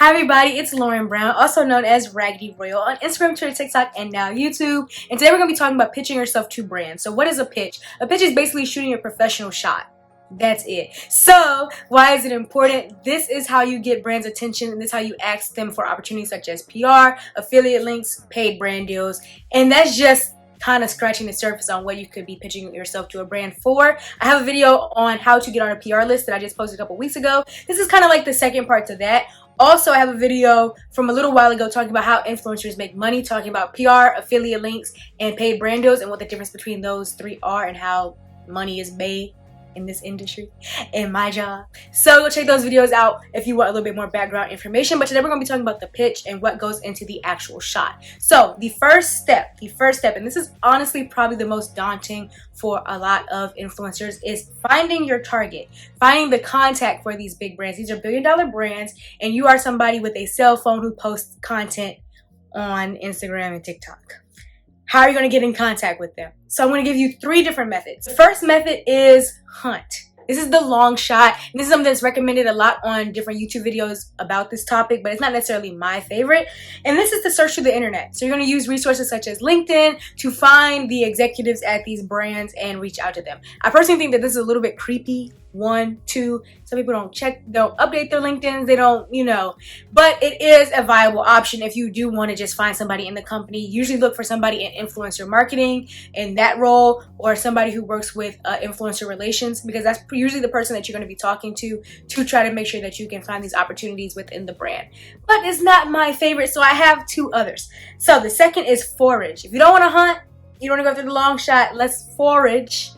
Hi everybody, it's Lauren Brown, also known as Raggedy Royal on Instagram, Twitter, TikTok, and now YouTube. And today we're going to be talking about pitching yourself to brands. So what is a pitch? A pitch is basically shooting a professional shot. That's it. So why is it important? This is how you get brands' attention, and this is how you ask them for opportunities such as PR, affiliate links, paid brand deals. And that's just kind of scratching the surface on what you could be pitching yourself to a brand for. I have a video on how to get on a PR list that I just posted a couple weeks ago. This is kind of like the second part to that. Also, I have a video from a little while ago talking about how influencers make money, talking about PR, affiliate links, and paid brand deals, and what the difference between those three are and how money is made in this industry and my job. So go check those videos out if you want a little bit more background information. But today we're going to be talking about the pitch and what goes into the actual shot. So the first step, and this is honestly probably the most daunting for a lot of influencers, is finding your target, finding the contact for these big brands. These are billion-dollar brands, and you are somebody with a cell phone who posts content on Instagram and TikTok. How are you going to get in contact with them? So I'm going to give you 3 different methods. The first method is hunt. This is the long shot, and this is something that's recommended a lot on different YouTube videos about this topic, but it's not necessarily my favorite. And this is to search through the internet. So you're going to use resources such as LinkedIn to find the executives at these brands and reach out to them. I personally think that this is a little bit creepy. 1, 2, some people don't update their LinkedIn's, they don't, but it is a viable option if you do want to just find somebody in the company. Usually look for somebody in influencer marketing in that role, or somebody who works with influencer relations, because that's usually the person that you're going to be talking to try to make sure that you can find these opportunities within the brand. But it's not my favorite, so I have 2 others. So the second is forage. If you don't want to hunt, you don't want to go after the long shot, let's forage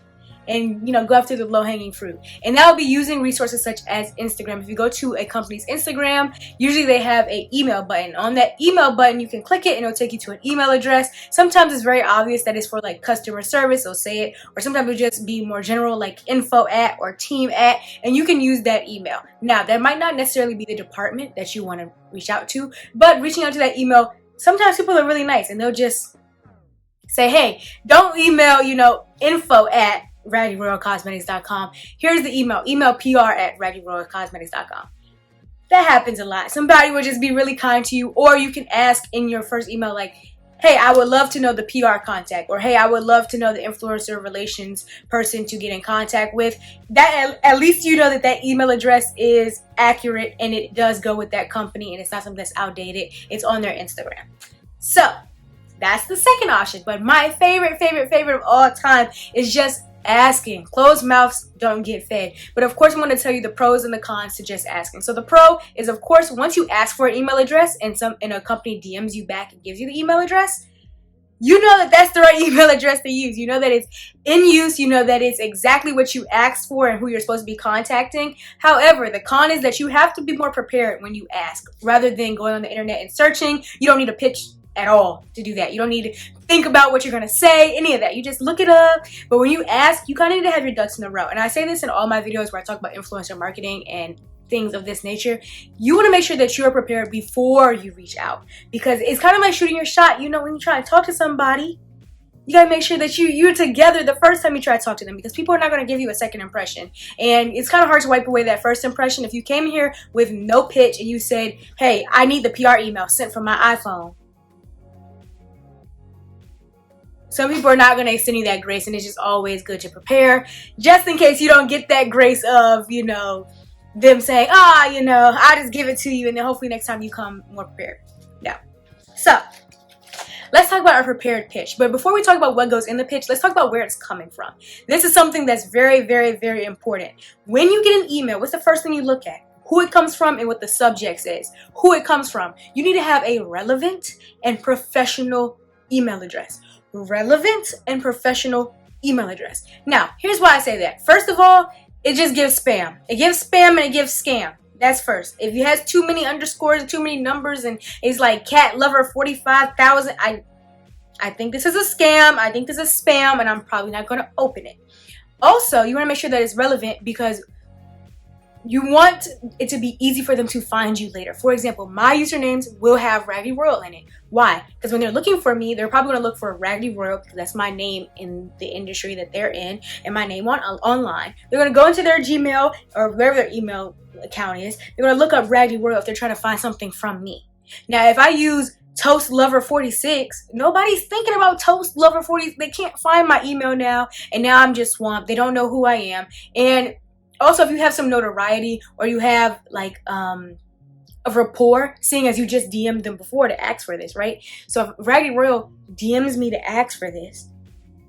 and go after the low-hanging fruit. And that will be using resources such as Instagram. If you go to a company's Instagram, usually they have an email button. On that email button, you can click it and it'll take you to an email address. Sometimes it's very obvious that it's for like customer service, they'll say it, or sometimes it'll just be more general like info at or team at, and you can use that email. Now, that might not necessarily be the department that you want to reach out to, but reaching out to that email, sometimes people are really nice and they'll just say, hey, don't email, info at RaggyRoyalCosmetics.com. Here's the email PR at RaggyRoyalCosmetics.com. That happens a lot. Somebody will just be really kind to you, or you can ask in your first email like, hey, I would love to know the PR contact, or hey, I would love to know the influencer relations person to get in contact with. That at least you know that email address is accurate and it does go with that company and it's not something that's outdated. It's on their Instagram. So that's the second option. But my favorite of all time is just asking. Closed mouths don't get fed. But of course, I'm going to tell you the pros and the cons to just asking. So the pro is, of course, once you ask for an email address and a company DMs you back and gives you the email address, you know that that's the right email address to use. You know that it's in use. You know that it's exactly what you asked for and who you're supposed to be contacting. However, the con is that you have to be more prepared when you ask, rather than going on the internet and searching. You don't need a pitch at all to do that. You don't need to think about what you're going to say, any of that. You just look it up. But when you ask, you kind of need to have your ducks in a row. And I say this in all my videos where I talk about influencer marketing and things of this nature. You want to make sure that you're prepared before you reach out, because it's kind of like shooting your shot. When you try to talk to somebody, you got to make sure that you're together the first time you try to talk to them, because people are not going to give you a second impression. And it's kind of hard to wipe away that first impression. If you came here with no pitch and you said, hey, I need the PR email sent from my iPhone, some people are not going to extend you that grace, and it's just always good to prepare, just in case you don't get that grace of, them saying, I'll just give it to you, and then hopefully next time you come more prepared. Yeah. So let's talk about our prepared pitch. But before we talk about what goes in the pitch, let's talk about where it's coming from. This is something that's very, very, very important. When you get an email, what's the first thing you look at? Who it comes from and what the subject says. Who it comes from. You need to have a relevant and professional email address. Relevant and professional email address. Now, here's why I say that. First of all, it just gives spam. It gives spam and it gives scam. That's first. If it has too many underscores, too many numbers, and it's like cat lover 45,000, I think this is a scam. I think this is spam, and I'm probably not going to open it. Also, you want to make sure that it's relevant, because you want it to be easy for them to find you later. For example, my usernames will have Raggedy Royal in it. Why? Because when they're looking for me, they're probably going to look for Raggedy Royal because that's my name in the industry that they're in and my name online. They're going to go into their Gmail or wherever their email account is. They're going to look up Raggedy Royal if they're trying to find something from me. Now, if I use Toast Lover 46, nobody's thinking about Toast Lover 40. They can't find my email now, and now I'm just swamped. They don't know who I am. And also, if you have some notoriety or you have like a rapport, seeing as you just DM'd them before to ask for this, right? So if Raggedy Royal DMs me to ask for this,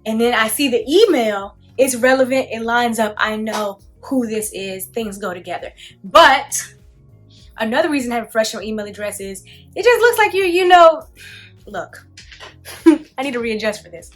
and then I see the email, it's relevant, it lines up, I know who this is, things go together. But another reason to have a professional email address is it just looks like look, I need to readjust for this.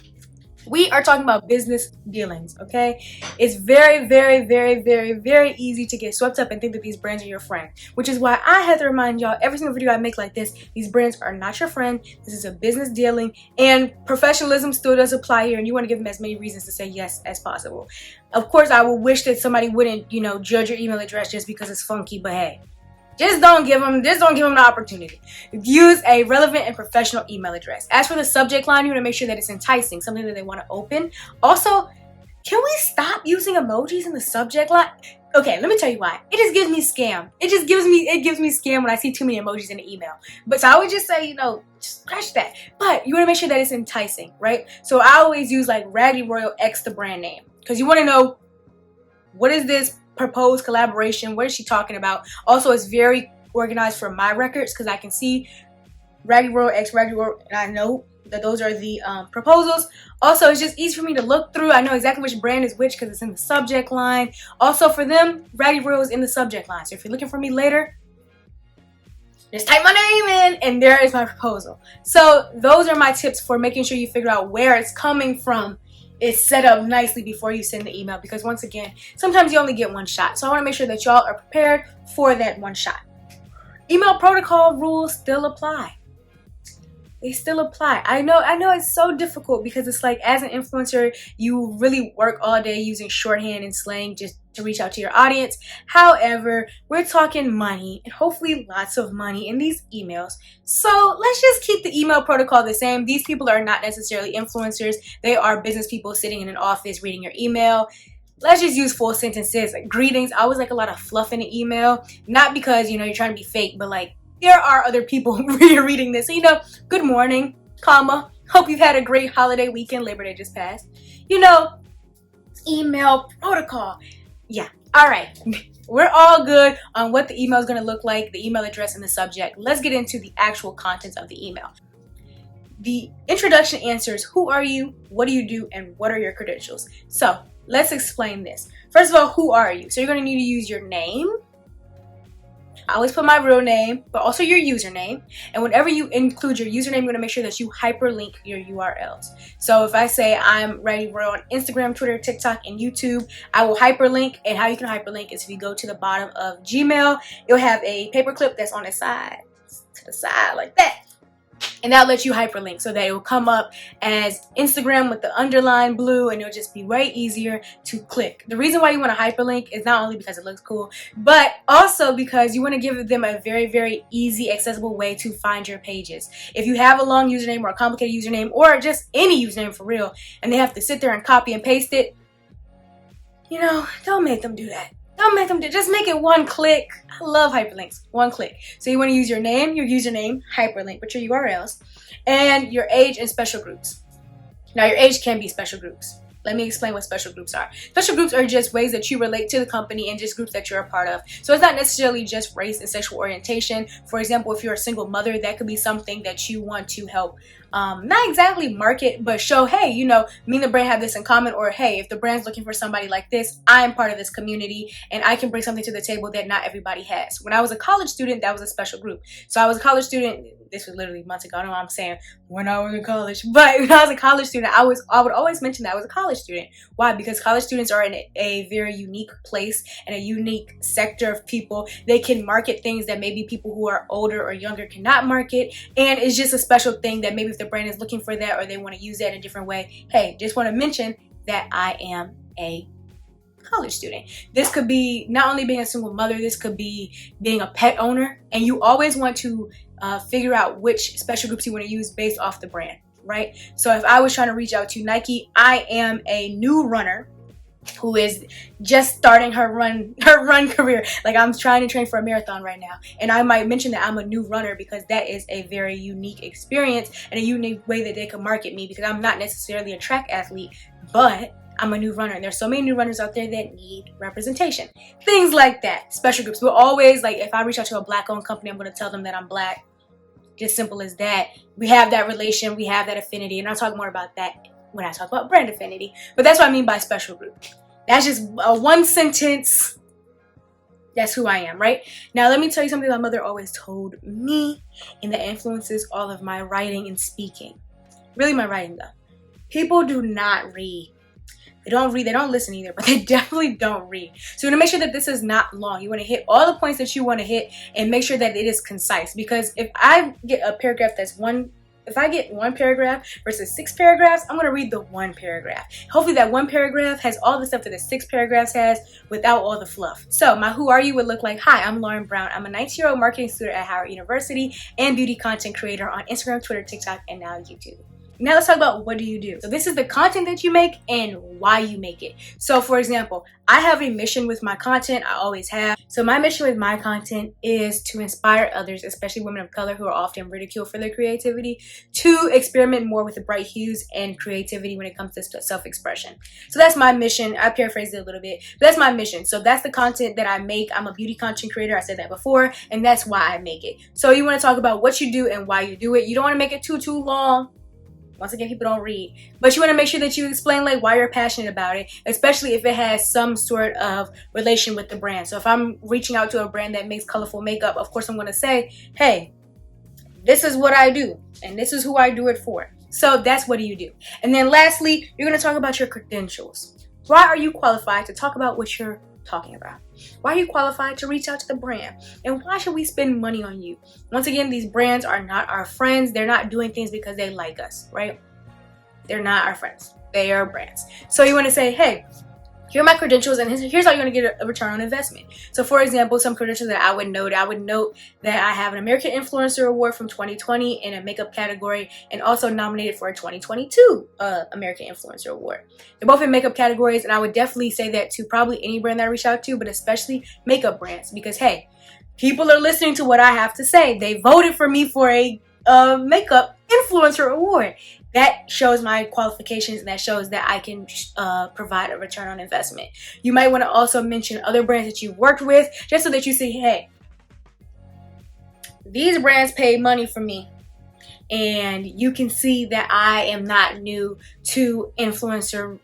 We are talking about business dealings, okay? It's very, very, very, very, very easy to get swept up and think that these brands are your friend, which is why I have to remind y'all every single video I make like this, these brands are not your friend. This is a business dealing, and professionalism still does apply here, and you want to give them as many reasons to say yes as possible. Of course, I would wish that somebody wouldn't, judge your email address just because it's funky, but hey, just don't give them the opportunity. Use a relevant and professional email address. As for the subject line, you want to make sure that it's enticing, something that they want to open. Also, can we stop using emojis in the subject line? Okay, let me tell you why. It just gives me scam. It gives me scam when I see too many emojis in the email. But so I would just say, just scratch that. But you want to make sure that it's enticing, right? So I always use like Raggedy Royal X the brand name, because you want to know, what is this proposed collaboration? What is she talking about? Also, it's very organized for my records because I can see Raggedy Royal X Raggedy Royal, and I know that those are the proposals. Also, it's just easy for me to look through. I know exactly which brand is which because it's in the subject line. Also, for them, Raggedy Royal is in the subject line. So if you're looking for me later, just type my name in and there is my proposal. So those are my tips for making sure you figure out where it's coming from. It's set up nicely before you send the email, because once again, sometimes you only get one shot. So I want to make sure that y'all are prepared for that one shot. Email protocol rules still apply. They still apply. I know it's so difficult because it's like, as an influencer, you really work all day using shorthand and slang just to reach out to your audience. However, we're talking money, and hopefully lots of money in these emails. So let's just keep the email protocol the same. These people are not necessarily influencers. They are business people sitting in an office reading your email. Let's just use full sentences. Like greetings. I always like a lot of fluff in the email. Not because, you're trying to be fake, but like, there are other people reading this. So, good morning, comma, hope you've had a great holiday weekend. Labor Day just passed. Email protocol. Yeah, all right. We're all good on what the email is going to look like, the email address and the subject. Let's get into the actual contents of the email. The introduction answers who are you, what do you do, and what are your credentials. So let's explain this. First of all, who are you? So you're going to need to use your name. I always put my real name, but also your username. And whenever you include your username, you're going to make sure that you hyperlink your URLs. So if I say I'm Raggedy Royal on Instagram, Twitter, TikTok, and YouTube, I will hyperlink. And how you can hyperlink is if you go to the bottom of Gmail, you'll have a paperclip that's on the side, to the side like that. And that'll let you hyperlink so that it will come up as Instagram with the underline blue, and it'll just be way easier to click. The reason why you want to hyperlink is not only because it looks cool, but also because you want to give them a very, very easy, accessible way to find your pages. If you have a long username or a complicated username or just any username for real, and they have to sit there and copy and paste it, don't make them do that. Don't make them do, just make it one click. I love hyperlinks, one click. So you want to use your name, your username, hyperlink with your URLs, and your age and special groups. Now your age can be special groups. Let me explain what special groups are. Special groups are just ways that you relate to the company and just groups that you're a part of. So it's not necessarily just race and sexual orientation. For example, if you're a single mother, that could be something that you want to help, not exactly market, but show, hey, me and the brand have this in common, or hey, if the brand's looking for somebody like this, I'm part of this community and I can bring something to the table that not everybody has. When I was a college student, that was a special group. So I was a college student, this was literally months ago, I know what I'm saying, when I was in college, but when I was a college student, I would always mention that I was a college student. Why? Because college students are in a very unique place and a unique sector of people. They can market things that maybe people who are older or younger cannot market, and it's just a special thing that maybe if the brand is looking for that or they want to use that in a different way, hey, just want to mention that I am a college student. This could be not only being a single mother, this could be being a pet owner, and you always want to figure out which special groups you want to use based off the brand, right? So if I was trying to reach out to Nike, I am a new runner who is just starting her run career. Like, I'm trying to train for a marathon right now, and I might mention that I'm a new runner because that is a very unique experience and a unique way that they can market me, because I'm not necessarily a track athlete, but I'm a new runner, and there's so many new runners out there that need representation. Things like that. Special groups. We're always like, if I reach out to a black-owned company, I'm going to tell them that I'm black. Just simple as that. We have that relation, we have that affinity, and I'll talk more about that when I talk about brand affinity. But that's what I mean by special group. That's just a one sentence. That's who I am, right? Now, let me tell you something my mother always told me, and that influences all of my writing and speaking. Really, my writing, though. People do not read. They don't read, they don't listen either, but they definitely don't read. So you want to make sure that this is not long. You want to hit all the points that you want to hit and make sure that it is concise. Because if I get a paragraph that's if I get one paragraph versus 6 paragraphs, I'm going to read the one paragraph. Hopefully that one paragraph has all the stuff that the 6 paragraphs has without all the fluff. So my who are you would look like, hi, I'm Lauren Brown. I'm a 19-year-old marketing student at Howard University and beauty content creator on Instagram, Twitter, TikTok, and now YouTube. Now let's talk about what do you do. So this is the content that you make and why you make it. So for example, I have a mission with my content. I always have. So my mission with my content is to inspire others, especially women of color who are often ridiculed for their creativity, to experiment more with the bright hues and creativity when it comes to self-expression. So that's my mission. I paraphrased it a little bit, but that's my mission. So that's the content that I make. I'm a beauty content creator. I said that before, and that's why I make it. So you want to talk about what you do and why you do it. You don't want to make it too long. Once again, people don't read, but you want to make sure that you explain like why you're passionate about it, especially if it has some sort of relation with the brand. So if I'm reaching out to a brand that makes colorful makeup, of course I'm going to say, hey, this is what I do and this is who I do it for. So that's what do you do. And then lastly, you're going to talk about your credentials. Why are you qualified to talk about what you're talking about? Why are you qualified to reach out to the brand? And why should we spend money on you? Once again, these brands are not our friends. They're not doing things because they like us, right? They're not our friends. They are brands. So you want to say, hey, here are my credentials, and here's how you're going to get a return on investment. So for example, some credentials that I would note that I have an American Influencer Award from 2020 in a makeup category, and also nominated for a 2022 American Influencer Award. They're both in makeup categories, and I would definitely say that to probably any brand that I reach out to, but especially makeup brands, because hey, people are listening to what I have to say. They voted for me for a makeup influencer award. That shows my qualifications, and that shows that I can provide a return on investment. You might want to also mention other brands that you've worked with, just so that you see, hey, these brands paid money for me, and you can see that I am not new to influencer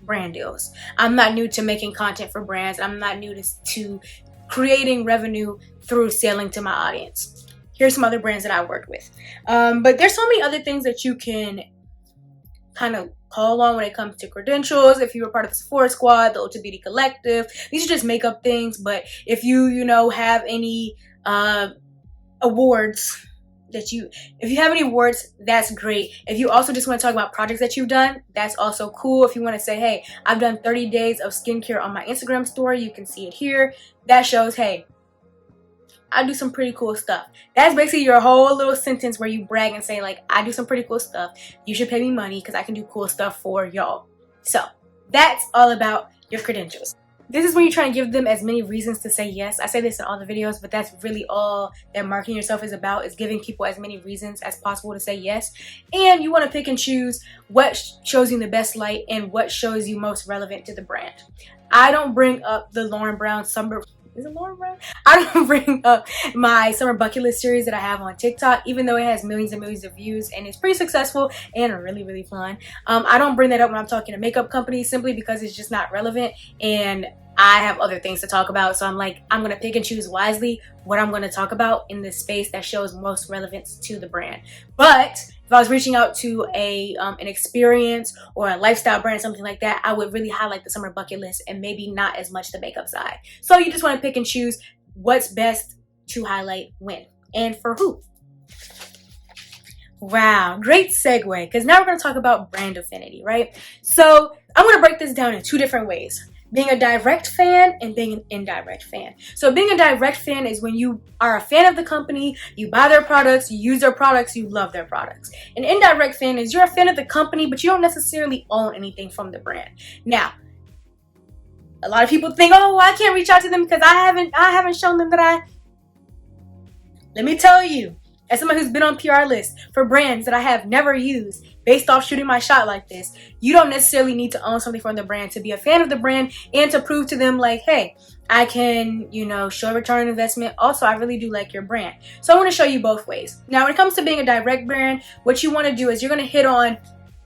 brand deals. I'm not new to making content for brands. I'm not new to creating revenue through selling to my audience. Here's some other brands that I worked with. But there's so many other things that you can kind of call on when it comes to credentials. If you were part of the Sephora Squad, the Ulta Beauty Collective, these are just makeup things. But if you have any awards if you have any awards, that's great. If you also just want to talk about projects that you've done, that's also cool. If you want to say, hey, I've done 30 days of skincare on my Instagram story, you can see it here. That shows, hey, I do some pretty cool stuff. That's basically your whole little sentence where you brag and say, like, I do some pretty cool stuff. You should pay me money because I can do cool stuff for y'all. So that's all about your credentials. This is when you're trying to give them as many reasons to say yes. I say this in all the videos, but that's really all that marketing yourself is about, is giving people as many reasons as possible to say yes. And you want to pick and choose what shows you the best light and what shows you most relevant to the brand. I don't bring up the Lauren Brown summer... Is it Lauren Brown? I don't bring up my summer bucket list series that I have on TikTok, even though it has millions and millions of views and it's pretty successful and really, really fun. I don't bring that up when I'm talking to makeup companies simply because it's just not relevant and I have other things to talk about. So I'm like, I'm going to pick and choose wisely what I'm going to talk about in this space that shows most relevance to the brand. But if I was reaching out to an experience or a lifestyle brand, something like that, I would really highlight the summer bucket list and maybe not as much the makeup side. So you just want to pick and choose what's best to highlight when and for who. Wow, great segue, because now we're going to talk about brand affinity, right? So I'm going to break this down in two different ways. being a direct fan and being an indirect fan. So being a direct fan is when you are a fan of the company, you buy their products, you use their products, you love their products. An indirect fan is you're a fan of the company, but you don't necessarily own anything from the brand. Now, a lot of people think, oh, I can't reach out to them because I haven't shown them that I. Let me tell you, as someone who's been on PR lists for brands that I have never used, based off shooting my shot like this, you don't necessarily need to own something from the brand to be a fan of the brand and to prove to them like, hey, I can, show a return on investment. Also, I really do like your brand. So I want to show you both ways. Now, when it comes to being a direct brand, what you want to do is you're going to hit on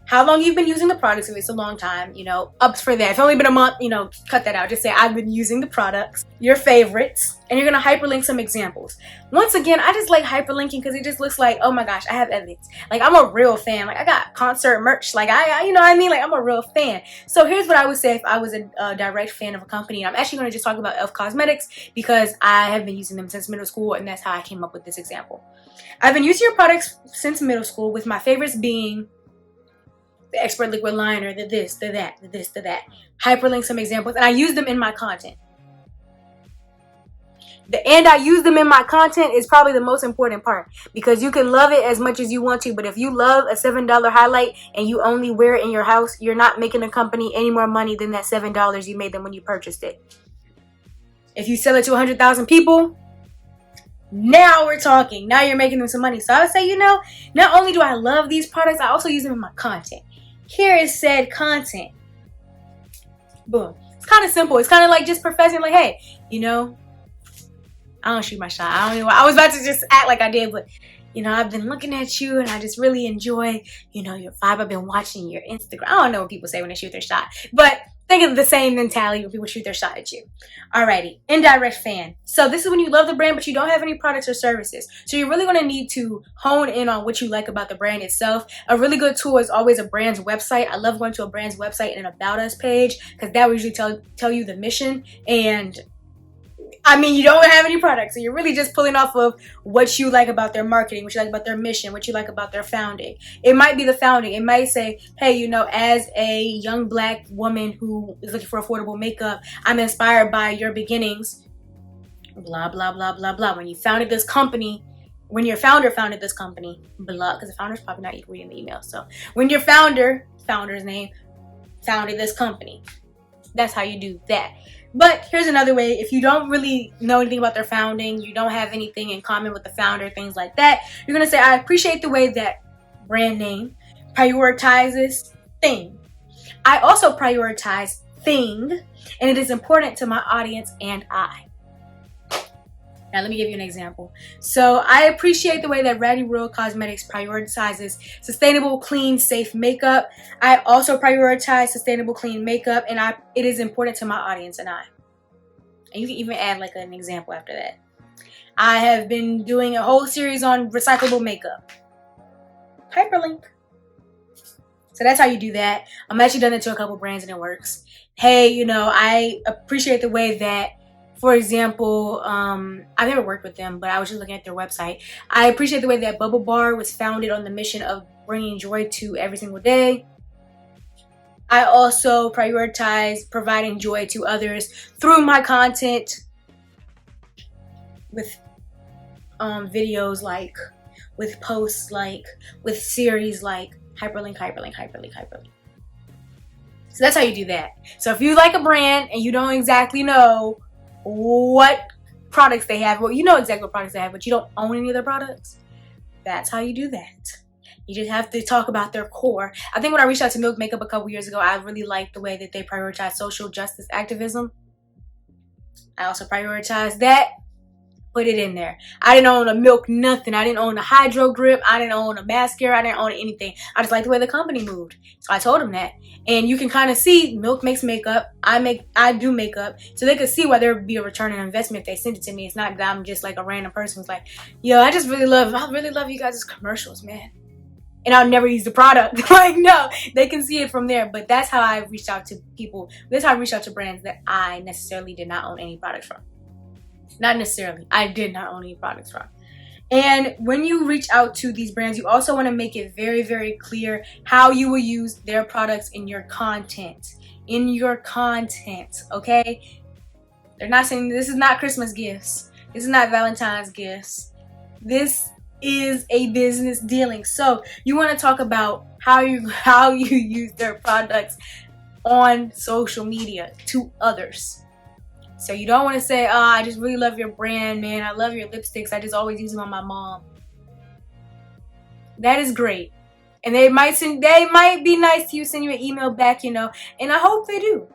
how long you've been using the products. If it's a long time, ups for that. If it's only been a month, cut that out. Just say, I've been using the products, your favorites, and you're going to hyperlink some examples. Once again, I just like hyperlinking because it just looks like, oh my gosh, I have evidence. Like, I'm a real fan. Like, I got concert merch. Like, I you know what I mean? Like, I'm a real fan. So here's what I would say if I was a direct fan of a company. And I'm actually going to just talk about e.l.f. Cosmetics because I have been using them since middle school, and that's how I came up with this example. I've been using your products since middle school, with my favorites being the Expert Liquid Liner, the this, the that, the this, the that. Hyperlink some examples, and I use them in my content. I use them in my content is probably the most important part, because you can love it as much as you want to, but if you love a $7 highlight and you only wear it in your house, you're not making the company any more money than that $7 you made them when you purchased it. If you sell it to 100,000 people, now we're talking. Now you're making them some money. So I would say, not only do I love these products, I also use them in my content. Here is said content. Boom. It's kind of simple. It's kind of like just professing like, hey, I don't shoot my shot. I was about to just act like I did, but I've been looking at you and I just really enjoy, your vibe. I've been watching your Instagram. I don't know what people say when they shoot their shot, but think of the same mentality when people shoot their shot at you. Alrighty, indirect fan. So this is when you love the brand, but you don't have any products or services. So you're really going to need to hone in on what you like about the brand itself. A really good tool is always a brand's website. I love going to a brand's website and an About Us page, because that will usually tell you the mission. And you don't have any products, so you're really just pulling off of what you like about their marketing, what you like about their mission, what you like about their founding. It might be the founding. It might say, hey, as a young Black woman who is looking for affordable makeup, I'm inspired by your beginnings, blah, blah, blah, blah, blah. When your founder founded this company, blah, because the founder's probably not reading the email. So when your founder's name, founded this company, that's how you do that. But here's another way. If you don't really know anything about their founding, you don't have anything in common with the founder, things like that, you're going to say, I appreciate the way that brand name prioritizes thing. I also prioritize thing, and it is important to my audience and I. Now, let me give you an example. So I appreciate the way that Raggedy Royal Cosmetics prioritizes sustainable, clean, safe makeup. I also prioritize sustainable, clean makeup, and it is important to my audience and I. And you can even add like an example after that. I have been doing a whole series on recyclable makeup. Hyperlink. So that's how you do that. I'm actually done it to a couple brands and it works. Hey, I appreciate the way that, for example, I've never worked with them, but I was just looking at their website. I appreciate the way that Bubble Bar was founded on the mission of bringing joy to every single day. I also prioritize providing joy to others through my content with videos like, with posts like, with series like, hyperlink, hyperlink, hyperlink, hyperlink. So that's how you do that. So if you like a brand and you don't exactly know what products they have, well, you know exactly what products they have, but you don't own any of their products, that's how you do that. You just have to talk about their core. I think when I reached out to Milk Makeup a couple years ago, I really liked the way that they prioritize social justice activism. I also prioritized that. Put it in there. I didn't own a Milk nothing. I didn't own a Hydro Grip. I didn't own a mascara. I didn't own anything. I just liked the way the company moved. So I told them that. And you can kind of see Milk makes makeup. I do makeup. So they could see why there would be a return on investment if they sent it to me. It's not that I'm just like a random person who's like, yo, I really love you guys' commercials, man. And I'll never use the product. Like, no, they can see it from there. But that's how I reached out to people. That's how I reached out to brands that I necessarily did not own any products from. Not necessarily. I did not own any products from. And when you reach out to these brands, you also want to make it very, very clear how you will use their products in your content. in your content, okay? They're not saying this is not Christmas gifts. This is not Valentine's gifts. This is a business dealing. So you want to talk about how you use their products on social media to others. So you don't want to say, oh, I just really love your brand, man. I love your lipsticks. I just always use them on my mom. That is great. And they might be nice to you, send you an email back, you know, and I hope they do.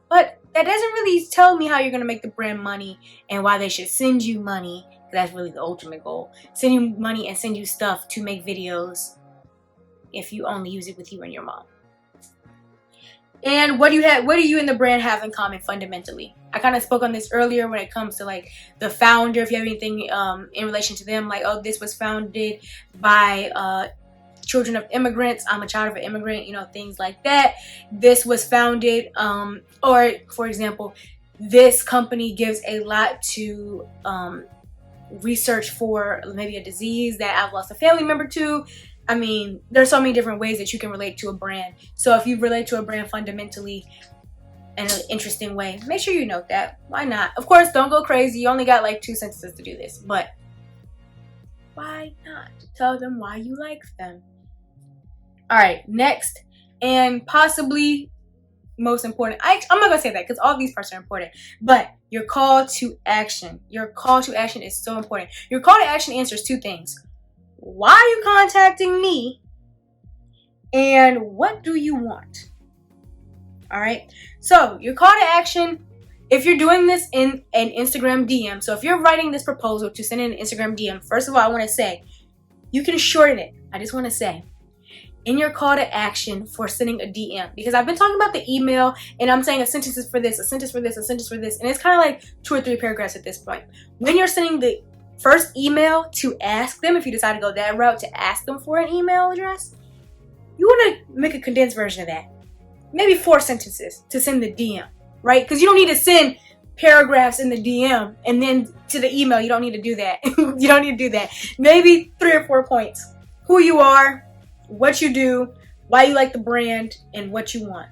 But that doesn't really tell me how you're going to make the brand money and why they should send you money. That's really the ultimate goal. Send you money and send you stuff to make videos if you only use it with you and your mom. And what do you and the brand have in common fundamentally? I kind of spoke on this earlier when it comes to like the founder. If you have anything in relation to them, like, oh, this was founded by children of immigrants. I'm a child of an immigrant, you know, things like that. This was founded, or for example, this company gives a lot to research for maybe a disease that I've lost a family member to. I mean, there's so many different ways that you can relate to a brand. So if you relate to a brand fundamentally in an interesting way, make sure you note that. Why not? Of course, don't go crazy. You only got like 2 sentences to do this, but why not? Tell them why you like them. All right, next, and possibly most important. I'm not gonna say that because all these parts are important, but your call to action. Your call to action is so important. Your call to action answers 2 things. Why are you contacting me? And what do you want? All right. So your call to action, if you're doing this in an Instagram DM, so if you're writing this proposal to send in an Instagram DM, first of all, I want to say, you can shorten it. I just want to say, in your call to action for sending a DM, because I've been talking about the email and I'm saying a sentence is for this, a sentence for this, a sentence for this, and it's kind of like 2 or 3 paragraphs at this point. When you're sending the first email to ask them, if you decide to go that route to ask them for an email address, you want to make a condensed version of that. Maybe 4 sentences to send the DM, right? Because you don't need to send paragraphs in the DM and then to the email. You don't need to do that. You don't need to do that. Maybe 3 or 4 points. Who you are, what you do, why you like the brand, and what you want.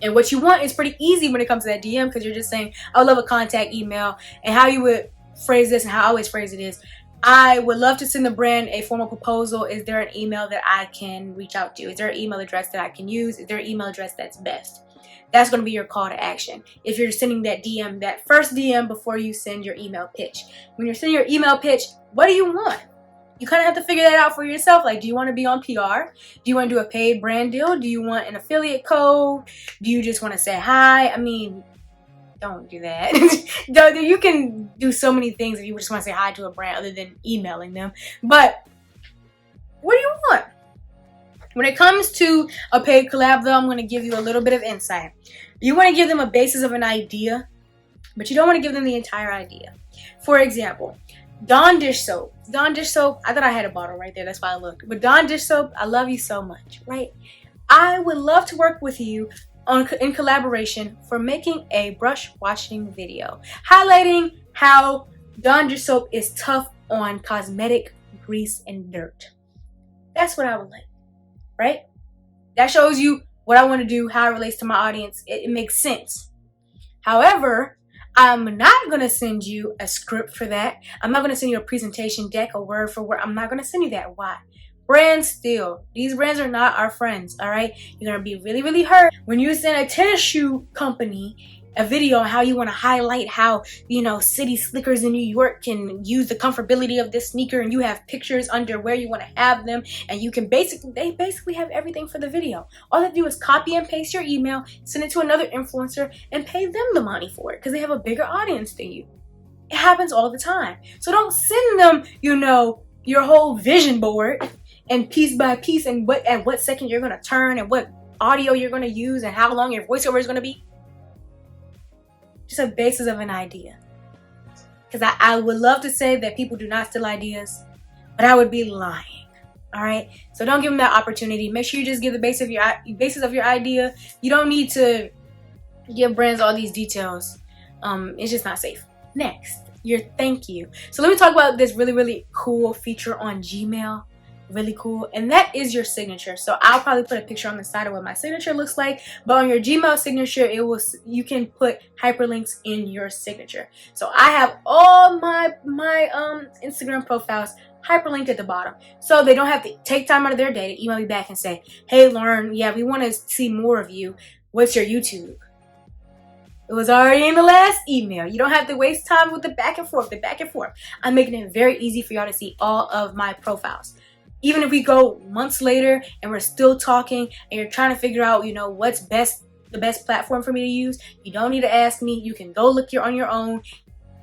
And what you want is pretty easy when it comes to that DM, because you're just saying, I would love a contact email. And how you would phrase this and how I always phrase it is, I would love to send the brand a formal proposal. Is there an email that I can reach out to? Is there an email address that I can use? Is there an email address that's best? That's going to be your call to action. If you're sending that DM, that first DM before you send your email pitch. When you're sending your email pitch, what do you want? You kind of have to figure that out for yourself. Like, do you want to be on PR? Do you want to do a paid brand deal? Do you want an affiliate code? Do you just want to say hi? I mean, don't do that. You can do so many things if you just want to say hi to a brand other than emailing them. But what do you want? When it comes to a paid collab, though, I'm going to give you a little bit of insight. You want to give them a basis of an idea, but you don't want to give them the entire idea. For example, Dawn dish soap. Dawn dish soap, I thought I had a bottle right there. That's why I looked. But Dawn dish soap, I love you so much, right? I would love to work with you in collaboration for making a brush washing video, highlighting how Dawn dish soap is tough on cosmetic grease and dirt. That's what I would like, right? That shows you what I want to do, how it relates to my audience. It makes sense. However, I'm not going to send you a script for that. I'm not going to send you a presentation deck, a word for word. I'm not going to send you that. Why? Brands still. These brands are not our friends, all right? You're going to be really, really hurt when you send a tennis shoe company a video on how you want to highlight how, you know, city slickers in New York can use the comfortability of this sneaker, and you have pictures under where you want to have them, and you can they basically have everything for the video. All they do is copy and paste your email, send it to another influencer, and pay them the money for it because they have a bigger audience than you. It happens all the time. So don't send them, you know, your whole vision board and piece by piece and at what second you're going to turn and what audio you're going to use and how long your voiceover is going to be. Just a basis of an idea. Because I would love to say that people do not steal ideas, but I would be lying. All right? So don't give them that opportunity. Make sure you just give the basis of your idea. You don't need to give brands all these details. It's just not safe. Next, your thank you. So let me talk about this really, really cool feature on Gmail really cool, and that is your signature. So I'll probably put a picture on the side of what my signature looks like, but on your Gmail signature, you can put hyperlinks in your signature. So I have all my Instagram profiles hyperlinked at the bottom, so they don't have to take time out of their day to email me back and say, hey Lauren, yeah, we want to see more of you, what's your YouTube? It was already in the last email. You don't have to waste time with the back and forth. I'm making it very easy for y'all to see all of my profiles. Even if we go months later and we're still talking and you're trying to figure out, you know, what's the best platform for me to use, you don't need to ask me. You can go look on your own,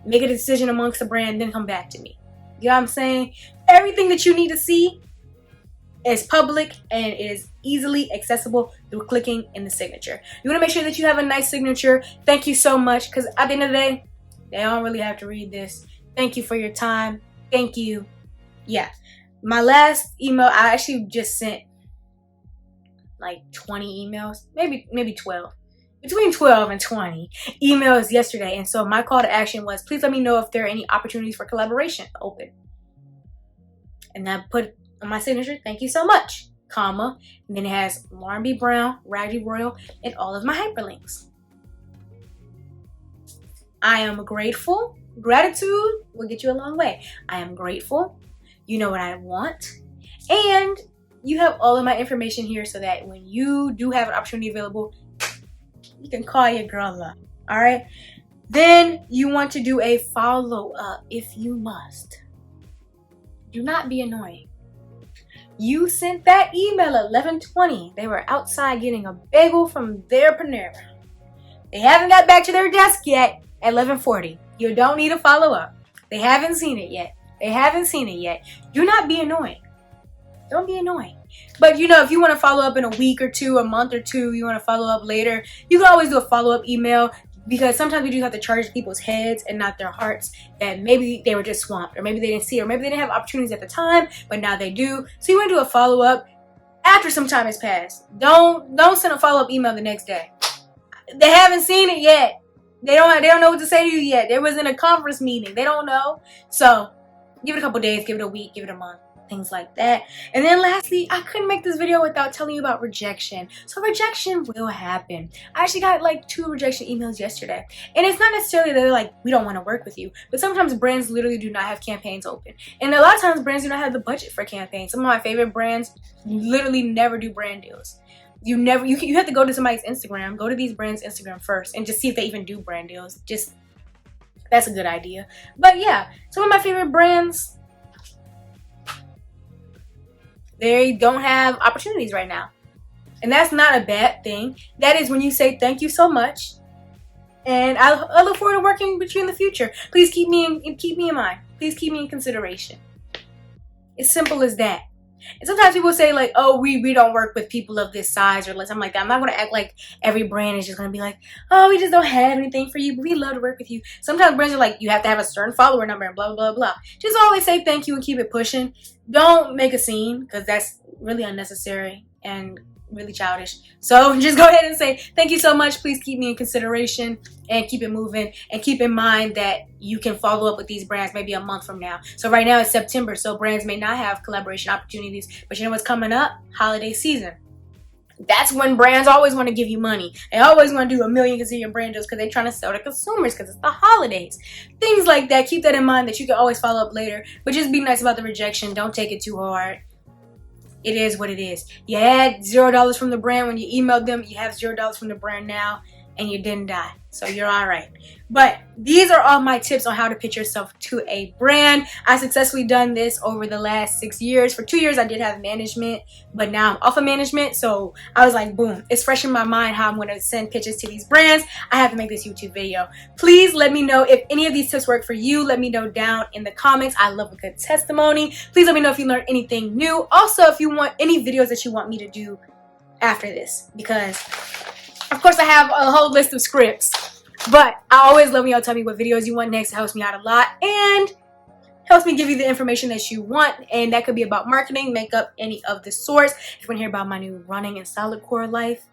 make a decision amongst the brand, then come back to me. You know what I'm saying? Everything that you need to see is public and it is easily accessible through clicking in the signature. You want to make sure that you have a nice signature. Thank you so much, because at the end of the day, they don't really have to read this. Thank you for your time. Thank you. Yeah. My last email, I actually just sent like 20 emails, maybe 12. Between 12 and 20 emails yesterday. And so my call to action was, please let me know if there are any opportunities for collaboration open. And I put on my signature, thank you so much, comma, and then it has Lauren B. Brown, Raggedy Royal, and all of my hyperlinks. I am grateful. Gratitude will get you a long way. I am grateful. You know what I want. And you have all of my information here so that when you do have an opportunity available, you can call your girl up. All right. Then you want to do a follow-up if you must. Do not be annoying. You sent that email at 11:20. They were outside getting a bagel from their Panera. They haven't got back to their desk yet at 11:40. You don't need a follow-up. They haven't seen it yet. Do not be annoying. Don't be annoying. But you know, if you want to follow up in a week or two, a month or two, you want to follow up later, you can always do a follow-up email, because sometimes we do have to charge people's heads and not their hearts, and maybe they were just swamped, or maybe they didn't see, or maybe they didn't have opportunities at the time, but now they do. So you want to do a follow-up after some time has passed. Don't send a follow-up email the next day. They haven't seen it yet. They don't know what to say to you yet. There was in a conference meeting. They don't know. So give it a couple days, give it a week, give it a month. Things like that. And then lastly, I couldn't make this video without telling you about rejection. So rejection will happen. I actually got like 2 rejection emails yesterday. And it's not necessarily that they're like, we don't want to work with you. But sometimes brands literally do not have campaigns open. And a lot of times brands do not have the budget for campaigns. Some of my favorite brands literally never do brand deals. You have to go to somebody's Instagram, go to these brands' Instagram first, and just see if they even do brand deals. That's a good idea. But yeah, some of my favorite brands, they don't have opportunities right now. And that's not a bad thing. That is when you say thank you so much. And I look forward to working with you in the future. Please keep me in mind. Please keep me in consideration. It's simple as that. And sometimes people say like, oh, we don't work with people of this size or less. I'm like, I'm not going to act like every brand is just going to be like, oh, we just don't have anything for you, but we love to work with you. Sometimes brands are like, you have to have a certain follower number and blah, blah, blah. Just always say thank you and keep it pushing. Don't make a scene, because that's really unnecessary and really childish. So just go ahead and say thank you so much. Please keep me in consideration and keep it moving, and keep in mind that you can follow up with these brands maybe a month from now. So right now it's September, so brands may not have collaboration opportunities, but you know what's coming up? Holiday season. That's when brands always want to give you money. They always want to do a million gazillion brand deals because they're trying to sell to consumers because it's the holidays. Things like that. Keep that in mind, that you can always follow up later, but just be nice about the rejection. Don't take it too hard. It is what it is. You had $0 from the brand when you emailed them. You have $0 from the brand now, and you didn't die. So you're all right. But these are all my tips on how to pitch yourself to a brand. I successfully done this over the last 6 years. For 2 years, I did have management, but now I'm off of management. So I was like, boom, it's fresh in my mind how I'm going to send pitches to these brands. I have to make this YouTube video. Please let me know if any of these tips work for you. Let me know down in the comments. I love a good testimony. Please let me know if you learned anything new. Also, if you want any videos that you want me to do after this, because of course I have a whole list of scripts, but I always love when y'all tell me what videos you want next. It helps me out a lot and helps me give you the information that you want, and that could be about marketing, makeup, any of the sorts. If you want to hear about my new running and solid core life,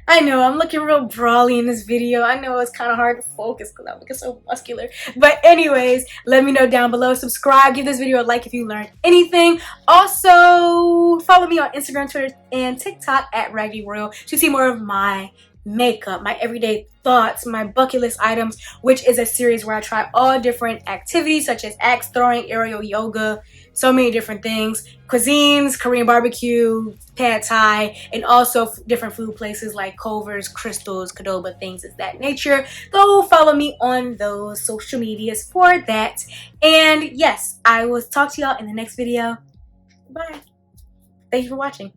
I know, I'm looking real brawly in this video. I know it's kind of hard to focus because I'm looking so muscular. But anyways, let me know down below. Subscribe, give this video a like if you learned anything. Also, follow me on Instagram, Twitter, and TikTok at Raggedy Royal to see more of my makeup, my everyday thoughts, my bucket list items, which is a series where I try all different activities such as axe throwing, aerial yoga, so many different things, cuisines, Korean barbecue, pad thai, and also different food places like Culver's, Crystal's, Cadoba, things of that nature. Go follow me on those social medias for that. And yes, I will talk to y'all in the next video. Bye. Thank you for watching.